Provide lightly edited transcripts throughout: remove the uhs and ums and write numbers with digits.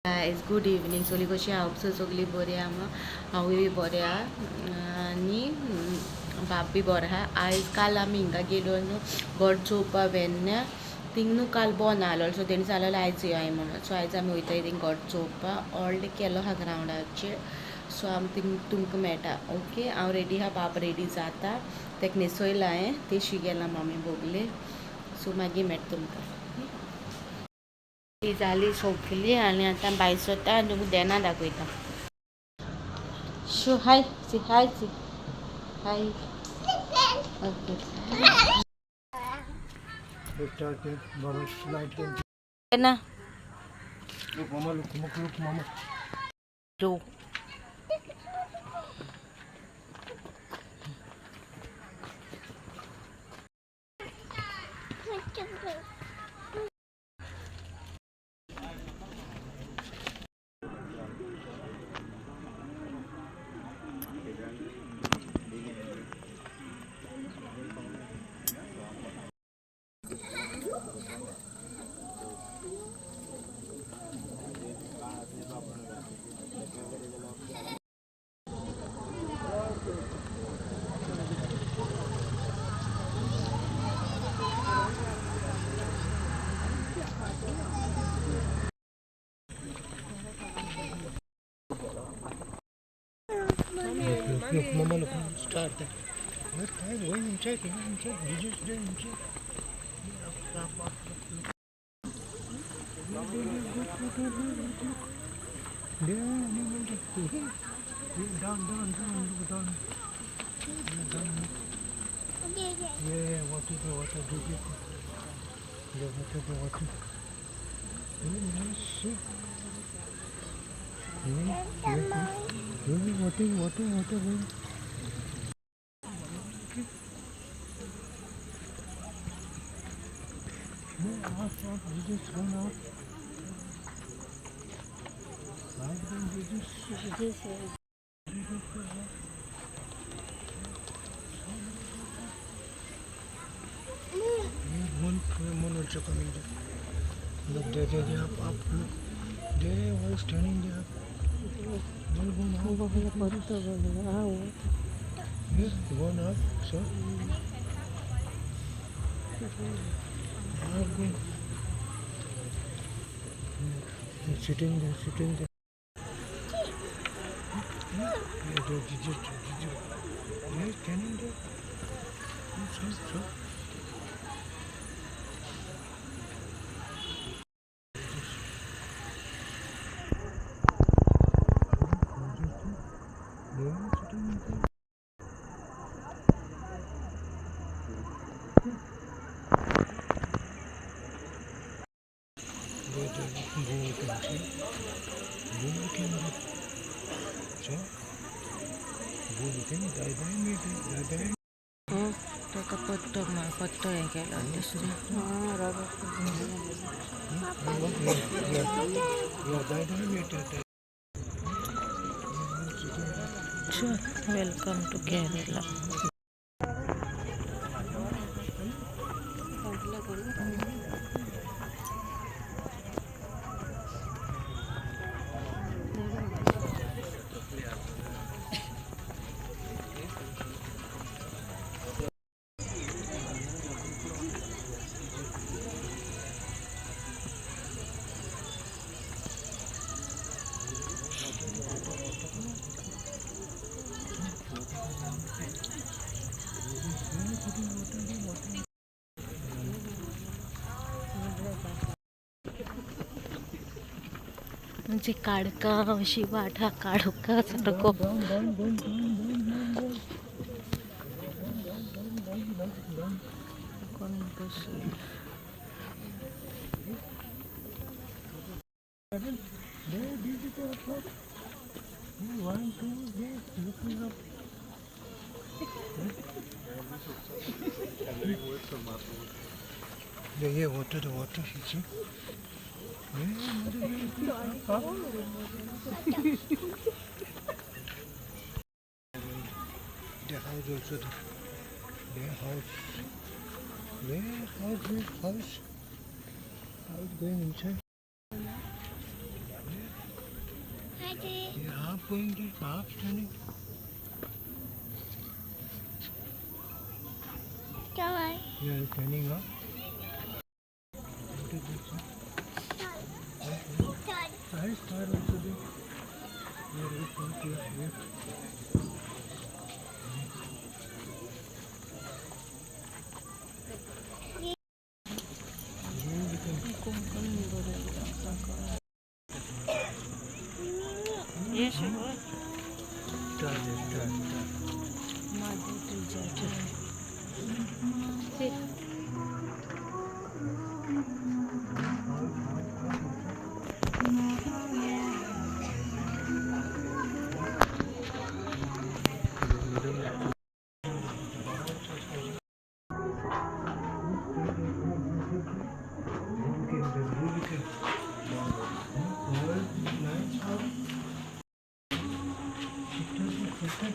Guys, good evening. Soli कशी हांव सगळीं बरी आहा मग हांवूय बरें आहा आनी बाब बी बरो आहा आयज काल आमी हिंगा गेलो न्हू गड चोवपा वेन्या थिंग न्हू काल बंद आहलो सो तेणी सांगलें आयज येयाय म्हणून सो आयज आमी वयताय थिंग गड चोवपा ऑलरेडी केलो आहा ग्रावंडाचेर सो आमी थिंग तुमकां मेळटा ओके हांव रेडी आहा बाब रेडी जाता तेका न्हेसयला हांवें तेशी गेला मम्मी बोगले सो मागीर मेळटा तुमकां ती जाली सोगली आनी आतां भायर सरता आनी तुमकां देना दाखयता शो हाय सी हाय ओके देना Look, Mama, look, Mama. दो Look, Mama, look, start there. Look, go inside, DJ is there inside. Down. Yeah, water. The water. Nice. Water. Jesus, run out. One also coming there. Look, they're up. Look, they all standing there. Yes, one up, so. Sitting there. Yes, standing there. So. Taka foto yang kayak lantas welcome to Kerala. म्हणजे काडका अशी वाटा काडुका सारको कोण बसले Yeah, water, see? The house also their house going inside. half going to half standing. Yeah, standing up. What is this? Side star also there. Yeah, very close. Yeah. Yes, Start.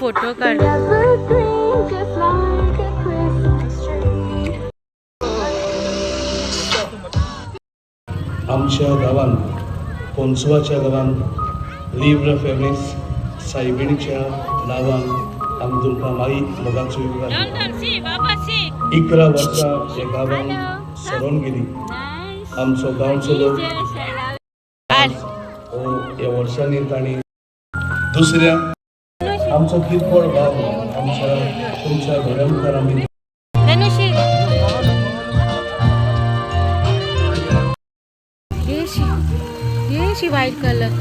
Photo काढ. आमच्या गावान पोंचवाच्या गावान लिव्र families सायबिणीच्या नावान आमी तुमकां माई मोगाचो युगार 11 वर्सां ह्या गांवान सरोन गेली. आमचो गांवचो लोक ह्या वर्सांनी तांणी दुसऱ्या आमचो किरकोळ भाव आमच्या तुमच्या घरा मुखार आमी ये व्हाइट कलर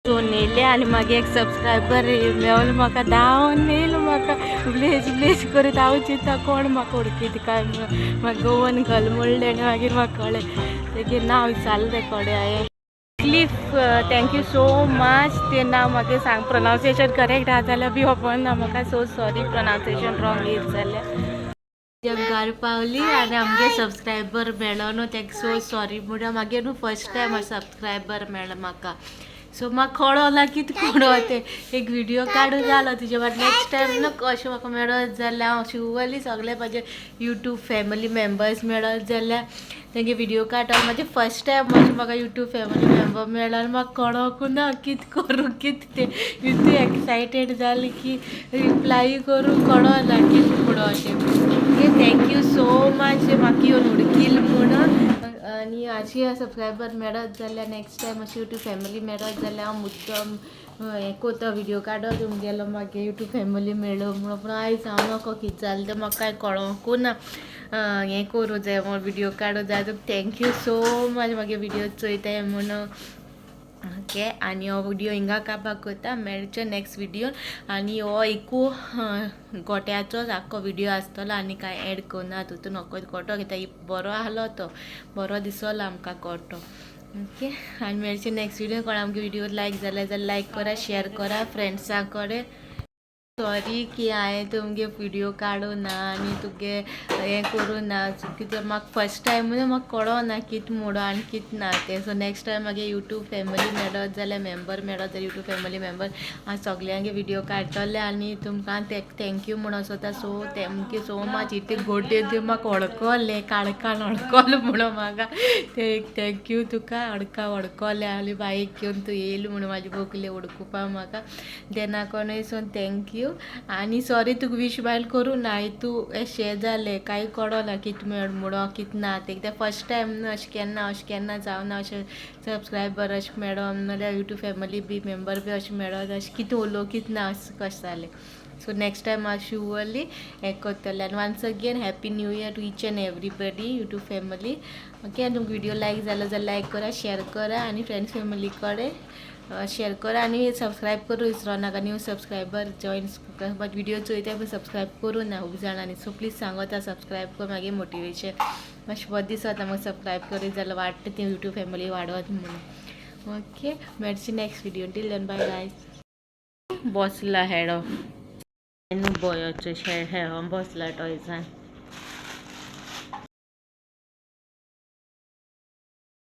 सो नेले आनी मागीर एक सबस्क्रायबर मेवलो म्हाका धांवन नेलो म्हाका ब्लेज करीत हांव चिंता कोण म्हाका उडकी काय म्हाका गोवन घाल म्हणलें आनी मागीर म्हाका कळ्ळें तेगे नांव विचारलें कोडे हांवें क्लिफ. Thank you so much. ते नांव म्हाका सांग प्रोनावन्सिएशन करेक्ट आहा जाल्यार बी खबर म्हाका सो सॉरी प्रोनावन्सिएशन रॉंग येत जाल्यार. घर पावली आनी आमगे सबस्क्रायबर मेळ्ळो न्हू तेका सो सॉरी म्हणून मागीर न्हू फर्स्ट टायम सबस्क्रायबर मेळ्ळो म्हाका सो म्हाका कळना कितें करून ते एक व्हिडिओ काडून जालो तुजे वाट नेक्स्ट टायम न्हू अशें म्हाका मेळत जाल्यार हांव शिवली सगळे म्हाजे यूट्यूब फॅमिली मेंबर्स मेळत जाल्यार तेंगे व्हिडिओ काडटा म्हाजे फर्स्ट टायम अशें म्हाका यूट्यूब फॅमिली मेंबर मेळ्ळा आनी म्हाका कळोंकू ना कितें करूं कितें तें इतू एक्सायटेड जाली की रिप्लाय करूं कळना कितें म्हणून अशें थँक्यू सो मच म्हाका येवन उडकील म्हणून आनी अशी सबस्क्रायबर मेळत जाल्यार नेक्स्ट टायम अशी यूट्यूब फॅमिली मेळत जाल्यार हांव मुद्दम हें कोता व्हिडिओ काडत गेलो मागे यूट्यूब फॅमिली मेळ्ळो म्हणून पूण आयज हांव नको कितें जालें तें म्हाका कांय कळोंकू ना हें करूं जाय म्हूण व्हिडिओ काडूं जाय थँक्यू सो मच मागे व्हिडिओ चोयताय म्हणून ओके आनी हो व्हिडिओ हिंगा काबार करता मेळचे नेक्स्ट व्हिडिओन आनी हो एकू गोट्याचोच आख्खो व्हिडिओ आसतलो आनी कांय एड करना तितून नकोच कोटो कित्याक बरो आहलो तो बरो दिसलो आमकां कोटो ओके आनी मेळचे नेक्स्ट व्हिडिओ कोण आमगे व्हिडिओ लायक जाल्यार लायक करा शेअर करा फ्रेंड्सां कडेन सॉरी की हांवें तुमगे व्हिडिओ काडूं ना आनी तुगे हें करूं ना कित्याक म्हाका फर्स्ट टायम म्हणून म्हाका कळोना कितें म्हणून आनी कितें ना तें सो नेक्स्ट टायम मागे यूट्यूब फॅमिली मेळत जाल्यार मेंबर मेळत जाल्यार यूट्यूब फॅमिली मेंबर हांव सगल्यांगे व्हिडिओ काडटलें आनी तुमकां थँक्यू म्हणून सोदता सो थँक्यू सो मच इतले गोडे ते म्हाका वडकोलें काळकान वडकोलें म्हणून म्हाका ते थँक्यू तुका वडकोलें आनी बाईक घेवन तूं येयली म्हणून म्हाजे बोकले वडकुपा म्हाका देना कोणूय थँक्यू आनी सॉरी तुका वीश बायल करूं ना तूं अशें जालें कांय कळना कितें मेळ म्हणून कितें ना तें कित्याक फर्स्ट टायम न्हू अशें केन्ना जावना अशें सबस्क्रायबर अशें मेळो नाल्यार यूट्यूब फॅमिली बी मेंबर बी अशें मेळत अशें कितें उलोवं कितें ना अशें कशें जालें सो नेक्स्ट टायम हांव शिवली हें करतलें आनी once again happy new year to each and everybody YouTube family okay आनी तुमकां व्हिडिओ लायक जाल्यार लायक करा शेअर करा आनी फ्रेंड्स फॅमिली कडेन शेअर करा आनी सबस्क्रायब करूं विसरो नाका new subscriber join but video Choyta पण सबस्क्रायब करूं ना खूब जाणांनी सो प्लीज सांगता सबस्क्रायब कर मागीर मोटिवेशन मातशें बरें दिसता म्हाका सबस्क्रायब करीत जाल्यार वाडटा ती यूट्यूब फॅमिली वाडवत म्हणून ओके मेळची next video till then bye guys बसला हेडो न्हू बयोचो हेडो बसला टॉयजान